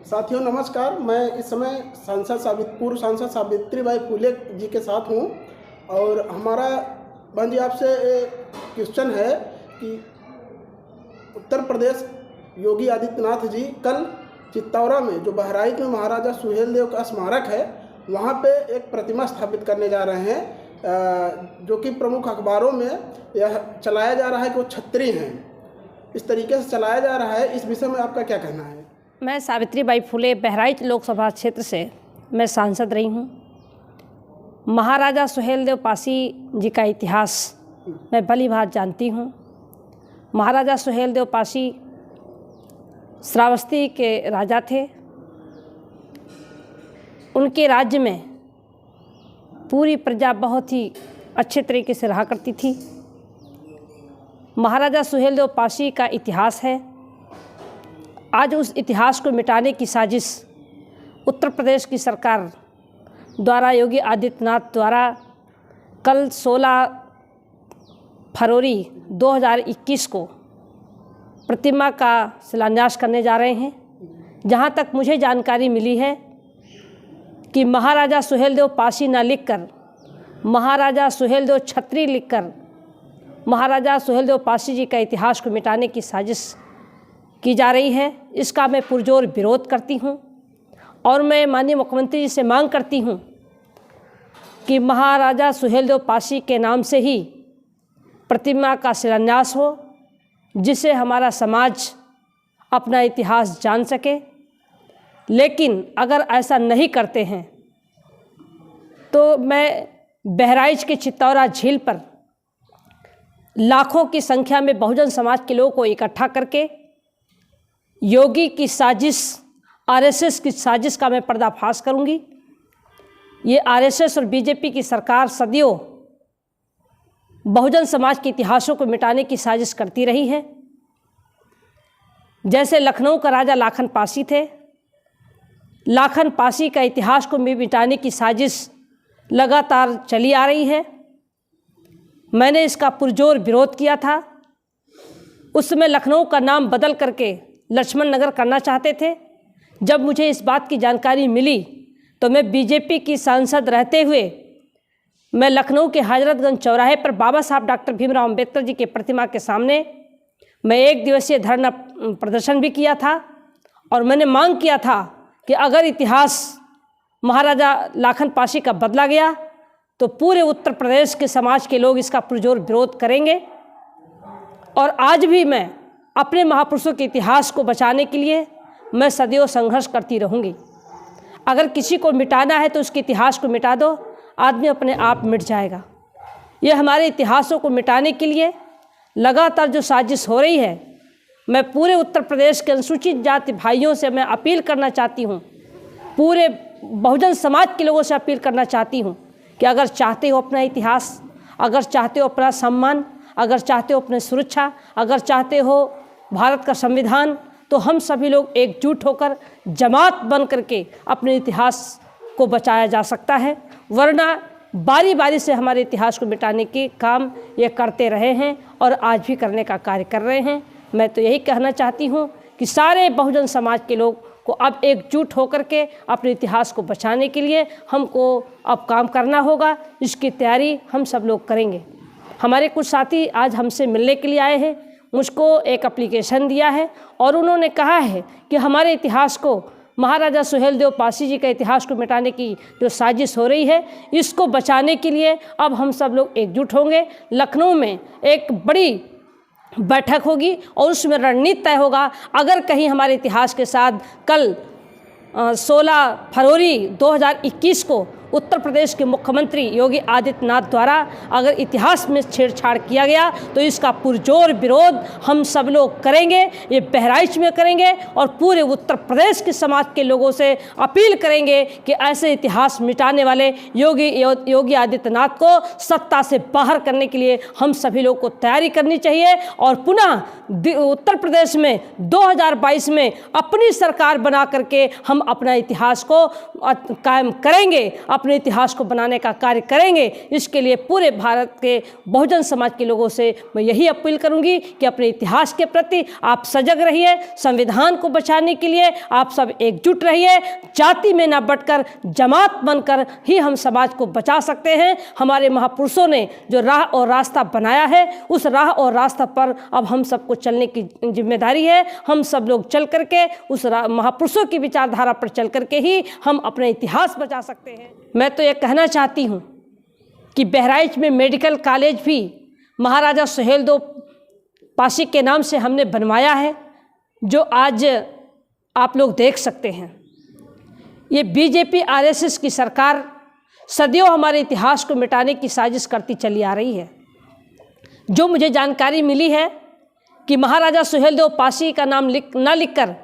साथियों नमस्कार। मैं इस समय पूर्व सांसद सावित्रीबाई फुले जी के साथ हूँ और हमारा बहन जी आपसे एक क्वेश्चन है कि उत्तर प्रदेश योगी आदित्यनाथ जी कल चित्तौरा में जो बहराइच में महाराजा सुहेलदेव का स्मारक है वहाँ पे एक प्रतिमा स्थापित करने जा रहे हैं, जो कि प्रमुख अखबारों में यह चलाया जा रहा है कि वो छत्री हैं। इस तरीके से चलाया जा रहा है, इस विषय में आपका क्या कहना है? मैं सावित्रीबाई फुले बहराइच लोकसभा क्षेत्र से मैं सांसद रही हूँ। महाराजा सुहेलदेव पासी जी का इतिहास मैं भली भांति जानती हूँ। महाराजा सुहेलदेव पासी श्रावस्ती के राजा थे। उनके राज्य में पूरी प्रजा बहुत ही अच्छे तरीके से रहा करती थी। महाराजा सुहेलदेव पासी का इतिहास है। आज उस इतिहास को मिटाने की साजिश उत्तर प्रदेश की सरकार द्वारा योगी आदित्यनाथ द्वारा कल 16 फरवरी 2021 को प्रतिमा का शिलान्यास करने जा रहे हैं। जहां तक मुझे जानकारी मिली है कि महाराजा सुहेलदेव पासी न लिखकर महाराजा सुहेलदेव छत्री लिखकर महाराजा सुहेलदेव पासी जी का इतिहास को मिटाने की साजिश की जा रही है। इसका मैं पुरजोर विरोध करती हूं और मैं माननीय मुख्यमंत्री जी से मांग करती हूं कि महाराजा सुहेलदेव पासी के नाम से ही प्रतिमा का शिलान्यास हो, जिससे हमारा समाज अपना इतिहास जान सके। लेकिन अगर ऐसा नहीं करते हैं तो मैं बहराइच के चित्तौरा झील पर लाखों की संख्या में बहुजन समाज के लोगों को इकट्ठा करके योगी की साजिश, आरएसएस की साजिश का मैं पर्दाफाश करूंगी। ये आरएसएस और बीजेपी की सरकार सदियों बहुजन समाज के इतिहासों को मिटाने की साजिश करती रही है। जैसे लखनऊ का राजा लाखन पासी थे, लाखन पासी का इतिहास को मिटाने की साजिश लगातार चली आ रही है। मैंने इसका पुरजोर विरोध किया था। उस समय लखनऊ का नाम बदल करके लक्ष्मण नगर करना चाहते थे। जब मुझे इस बात की जानकारी मिली तो मैं बीजेपी की सांसद रहते हुए मैं लखनऊ के हजरतगंज चौराहे पर बाबा साहब डॉक्टर भीमराव अम्बेडकर जी की प्रतिमा के सामने मैं 1 दिवसीय धरना प्रदर्शन भी किया था और मैंने मांग किया था कि अगर इतिहास महाराजा लाखन पासी का बदला गया तो पूरे उत्तर प्रदेश के समाज के लोग इसका पुरजोर विरोध करेंगे। और आज भी मैं अपने महापुरुषों के इतिहास को बचाने के लिए मैं सदैव संघर्ष करती रहूँगी। अगर किसी को मिटाना है तो उसके इतिहास को मिटा दो, आदमी अपने आप मिट जाएगा। ये हमारे इतिहासों को मिटाने के लिए लगातार जो साजिश हो रही है, मैं पूरे उत्तर प्रदेश के अनुसूचित जाति भाइयों से मैं अपील करना चाहती हूँ, पूरे बहुजन समाज के लोगों से अपील करना चाहती हूँ कि अगर चाहते हो अपना इतिहास, अगर चाहते हो अपना सम्मान, अगर चाहते हो अपनी सुरक्षा, अगर चाहते हो भारत का संविधान, तो हम सभी लोग एकजुट होकर जमात बन करके अपने इतिहास को बचाया जा सकता है। वरना बारी बारी से हमारे इतिहास को मिटाने के काम ये करते रहे हैं और आज भी करने का कार्य कर रहे हैं। मैं तो यही कहना चाहती हूँ कि सारे बहुजन समाज के लोग को अब एकजुट होकर के अपने इतिहास को बचाने के लिए हमको अब काम करना होगा। इसकी तैयारी हम सब लोग करेंगे। हमारे कुछ साथी आज हमसे मिलने के लिए आए हैं, मुझको एक एप्लीकेशन दिया है और उन्होंने कहा है कि हमारे इतिहास को, महाराजा सुहेलदेव पासी जी का इतिहास को मिटाने की जो साजिश हो रही है, इसको बचाने के लिए अब हम सब लोग एकजुट होंगे। लखनऊ में एक बड़ी बैठक होगी और उसमें रणनीति तय होगा। अगर कहीं हमारे इतिहास के साथ कल 16 फरवरी 2021 को उत्तर प्रदेश के मुख्यमंत्री योगी आदित्यनाथ द्वारा अगर इतिहास में छेड़छाड़ किया गया तो इसका पुरजोर विरोध हम सब लोग करेंगे। ये बहराइच में करेंगे और पूरे उत्तर प्रदेश के समाज के लोगों से अपील करेंगे कि ऐसे इतिहास मिटाने वाले योगी आदित्यनाथ को सत्ता से बाहर करने के लिए हम सभी लोग को तैयारी करनी चाहिए और पुनः उत्तर प्रदेश में 2022 में अपनी सरकार बना करके हम अपना इतिहास को कायम करेंगे। अपने इतिहास को बनाने का कार्य करेंगे। इसके लिए पूरे भारत के बहुजन समाज के लोगों से मैं यही अपील करूंगी कि अपने इतिहास के प्रति आप सजग रहिए, संविधान को बचाने के लिए आप सब एकजुट रहिए। जाति में ना बंटकर जमात बनकर ही हम समाज को बचा सकते हैं। हमारे महापुरुषों ने जो राह और रास्ता बनाया है, उस राह और रास्ता पर अब हम सबको चलने की जिम्मेदारी है। हम सब लोग चल करके उस महापुरुषों की विचारधारा पर चल करके ही हम अपना इतिहास बचा सकते हैं। मैं तो ये कहना चाहती हूँ कि बहराइच में मेडिकल कॉलेज भी महाराजा सुहेलदेव पासी के नाम से हमने बनवाया है, जो आज आप लोग देख सकते हैं। ये बीजेपी आरएसएस की सरकार सदियों हमारे इतिहास को मिटाने की साजिश करती चली आ रही है। जो मुझे जानकारी मिली है कि महाराजा सुहेलदेव पासी का नाम न लिखकर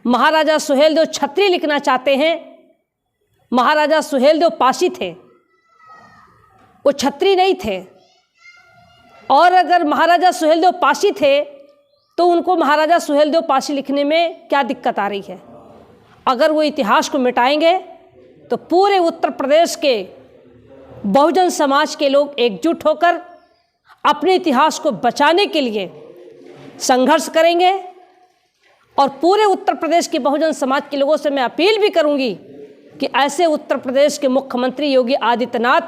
महाराजा सुहेलदेव छत्री लिखना चाहते हैं। महाराजा सुहेलदेव पासी थे, वो छत्री नहीं थे। और अगर महाराजा सुहेलदेव पासी थे तो उनको महाराजा सुहेलदेव पासी लिखने में क्या दिक्कत आ रही है? अगर वो इतिहास को मिटाएंगे तो पूरे उत्तर प्रदेश के बहुजन समाज के लोग एकजुट होकर अपने इतिहास को बचाने के लिए संघर्ष करेंगे। और पूरे उत्तर प्रदेश के बहुजन समाज के लोगों से मैं अपील भी करूंगी कि ऐसे उत्तर प्रदेश के मुख्यमंत्री योगी आदित्यनाथ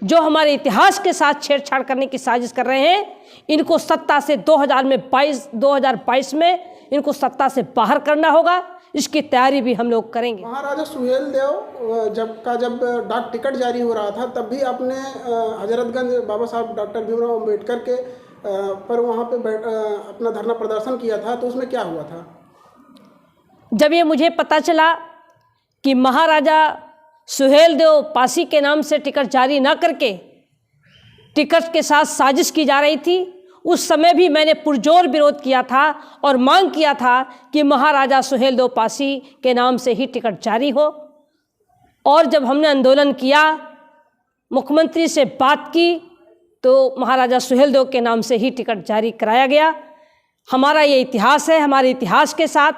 जो हमारे इतिहास के साथ छेड़छाड़ करने की साजिश कर रहे हैं, इनको सत्ता से 2022 में इनको सत्ता से बाहर करना होगा। इसकी तैयारी भी हम लोग करेंगे। महाराजा सुहेलदेव जब डाक टिकट जारी हो रहा था, तब भी आपने हजरतगंज बाबा साहब डॉक्टर भीमराव अम्बेडकर के पर वहाँ पे अपना धरना प्रदर्शन किया था, तो उसमें क्या हुआ था? जब ये मुझे पता चला कि महाराजा सुहेलदेव पासी के नाम से टिकट जारी न करके टिकट के साथ साजिश की जा रही थी, उस समय भी मैंने पुरजोर विरोध किया था और मांग किया था कि महाराजा सुहेलदेव पासी के नाम से ही टिकट जारी हो। और जब हमने आंदोलन किया, मुख्यमंत्री से बात की, तो महाराजा सुहेलदेव के नाम से ही टिकट जारी कराया गया। हमारा ये इतिहास है, हमारे इतिहास के साथ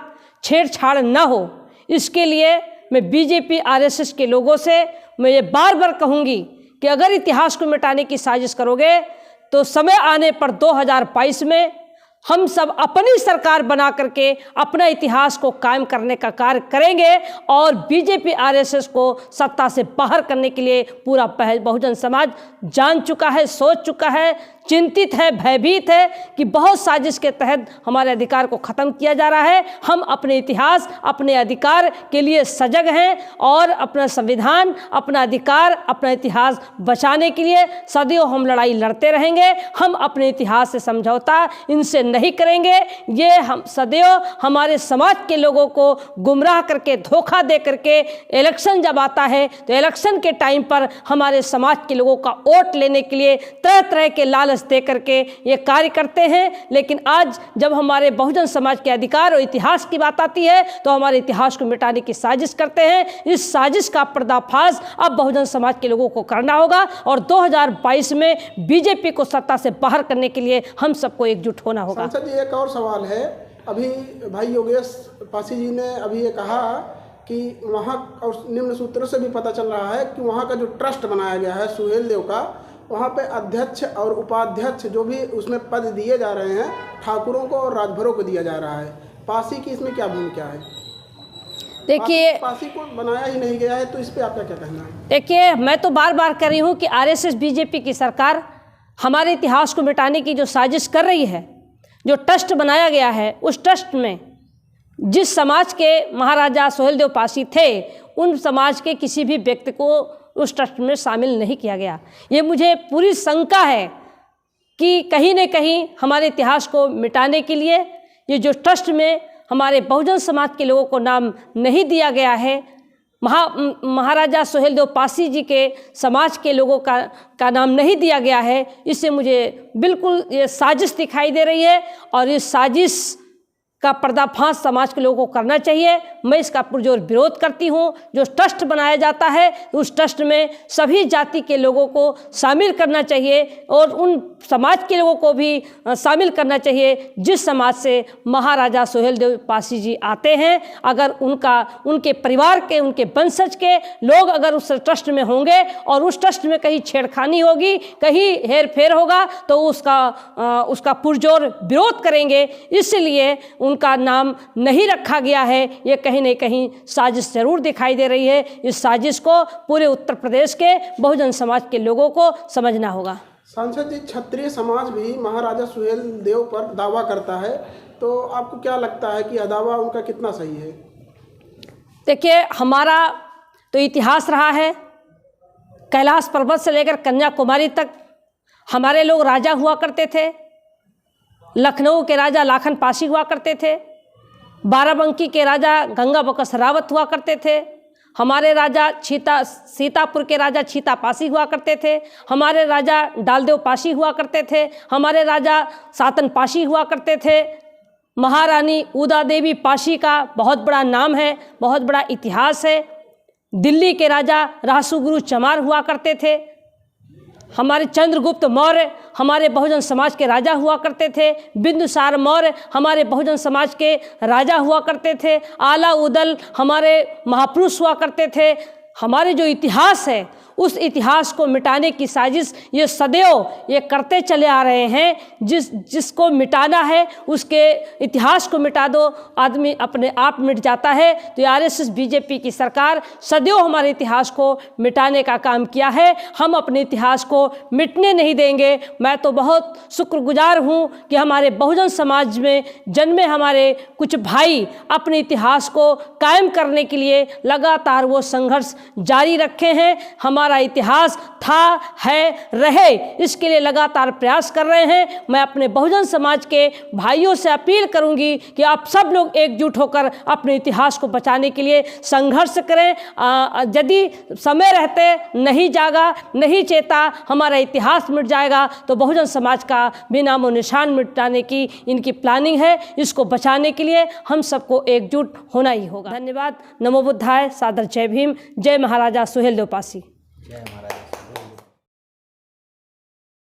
छेड़छाड़ न हो, इसके लिए मैं बीजेपी आरएसएस के लोगों से मैं ये बार बार कहूँगी कि अगर इतिहास को मिटाने की साजिश करोगे तो समय आने पर 2022 में हम सब अपनी सरकार बना करके अपना इतिहास को कायम करने का कार्य करेंगे। और बीजेपी आरएसएस को सत्ता से बाहर करने के लिए पूरा बहुजन समाज जान चुका है, सोच चुका है, चिंतित है, भयभीत है कि बहुत साजिश के तहत हमारे अधिकार को ख़त्म किया जा रहा है। हम अपने इतिहास, अपने अधिकार के लिए सजग हैं और अपना संविधान, अपना अधिकार, अपना इतिहास बचाने के लिए सदियों हम लड़ाई लड़ते रहेंगे। हम अपने इतिहास से समझौता इनसे नहीं करेंगे। ये हम सदैव हमारे समाज के लोगों को गुमराह करके, धोखा दे करके इलेक्शन जब आता है तो इलेक्शन के टाइम पर हमारे समाज के लोगों का वोट लेने के लिए तरह तरह के लालच दे करके ये कार्य करते हैं। लेकिन आज जब हमारे बहुजन समाज के अधिकार और इतिहास की बात आती है तो हमारे इतिहास को मिटाने की साजिश करते हैं। इस साजिश का पर्दाफाश अब बहुजन समाज के लोगों को करना होगा और 2022 में बीजेपी को सत्ता से बाहर करने के लिए हम सबको एकजुट होना होगा। सांसद जी, एक और सवाल है। अभी भाई योगेश पासी जी ने अभी ये कहा कि वहाँ, और निम्न सूत्रों से भी पता चल रहा है कि वहाँ का जो ट्रस्ट बनाया गया है सुहेलदेव का, वहाँ पे अध्यक्ष और उपाध्यक्ष जो भी उसमें पद दिए जा रहे हैं, ठाकुरों को और राजभरों को दिया जा रहा है। पासी की इसमें क्या भूमिका है? देखिए, पासी को बनाया ही नहीं गया है, तो इस पर आपका क्या कहना है? देखिए, मैं तो बार बार कह रही हूँ कि आरएसएस बीजेपी की सरकार हमारे इतिहास को मिटाने की जो साजिश कर रही है, जो ट्रस्ट बनाया गया है, उस ट्रस्ट में जिस समाज के महाराजा सुहेलदेव पासी थे, उन समाज के किसी भी व्यक्ति को उस ट्रस्ट में शामिल नहीं किया गया। ये मुझे पूरी शंका है कि कहीं न कहीं हमारे इतिहास को मिटाने के लिए ये जो ट्रस्ट में हमारे बहुजन समाज के लोगों को नाम नहीं दिया गया है, महाराजा सुहेलदेव पासी जी के समाज के लोगों का नाम नहीं दिया गया है, इससे मुझे बिल्कुल ये साजिश दिखाई दे रही है। और इस साजिश का पर्दाफाश समाज के लोगों को करना चाहिए। मैं इसका पुरजोर विरोध करती हूँ। जो ट्रस्ट बनाया जाता है उस ट्रस्ट में सभी जाति के लोगों को शामिल करना चाहिए और उन समाज के लोगों को भी शामिल करना चाहिए जिस समाज से महाराजा सुहेलदेव पासी जी आते हैं। अगर उनके परिवार के, उनके वंशज के लोग अगर उस ट्रस्ट में होंगे और उस ट्रस्ट में कहीं छेड़खानी होगी, कहीं हेर फेर होगा तो उसका पुरजोर विरोध करेंगे। इसलिए उनका नाम नहीं रखा गया है। ये कहीं न कहीं साजिश जरूर दिखाई दे रही है। इस साजिश को पूरे उत्तर प्रदेश के बहुजन समाज के लोगों को समझना होगा। सांसद जी, क्षत्रिय समाज भी महाराजा सुहेलदेव पर दावा करता है, तो आपको क्या लगता है कि यह दावा उनका कितना सही है? देखिए, हमारा तो इतिहास रहा है, कैलाश पर्वत से लेकर कन्याकुमारी तक हमारे लोग राजा हुआ करते थे। लखनऊ के राजा लाखन पासी हुआ करते थे, बाराबंकी के राजा गंगा बका सरावत हुआ करते थे, हमारे राजा सीतापुर के राजा छीता पासी हुआ करते थे, हमारे राजा डालदेव पासी हुआ करते थे, हमारे राजा सातन पासी हुआ करते थे। महारानी उदा देवी पासी का बहुत बड़ा नाम है, बहुत बड़ा इतिहास है। दिल्ली के राजा रासुगुरु चमार हुआ करते थे। हमारे चंद्रगुप्त मौर्य हमारे बहुजन समाज के राजा हुआ करते थे। बिंदुसार मौर्य हमारे बहुजन समाज के राजा हुआ करते थे। आला उदल हमारे महापुरुष हुआ करते थे। हमारे जो इतिहास है उस इतिहास को मिटाने की साजिश ये सदैव ये करते चले आ रहे हैं। जिसको मिटाना है उसके इतिहास को मिटा दो, आदमी अपने आप मिट जाता है। तो आरएसएस बीजेपी की सरकार सदैव हमारे इतिहास को मिटाने का काम किया है। हम अपने इतिहास को मिटने नहीं देंगे। मैं तो बहुत शुक्रगुजार हूँ कि हमारे बहुजन समाज में जन्मे हमारे कुछ भाई अपने इतिहास को कायम करने के लिए लगातार वो संघर्ष जारी रखे हैं। हमारा इतिहास था, है, रहे, इसके लिए लगातार प्रयास कर रहे हैं। मैं अपने बहुजन समाज के भाइयों से अपील करूंगी कि आप सब लोग एकजुट होकर अपने इतिहास को बचाने के लिए संघर्ष करें। यदि समय रहते नहीं जागा, नहीं चेता, हमारा इतिहास मिट जाएगा तो बहुजन समाज का भी नामो निशान मिटाने की इनकी प्लानिंग है। इसको बचाने के लिए हम सबको एकजुट होना ही होगा। धन्यवाद। नमो बुद्धाय। सादर जय भीम। जय महाराजा सुहेलदेव पासी।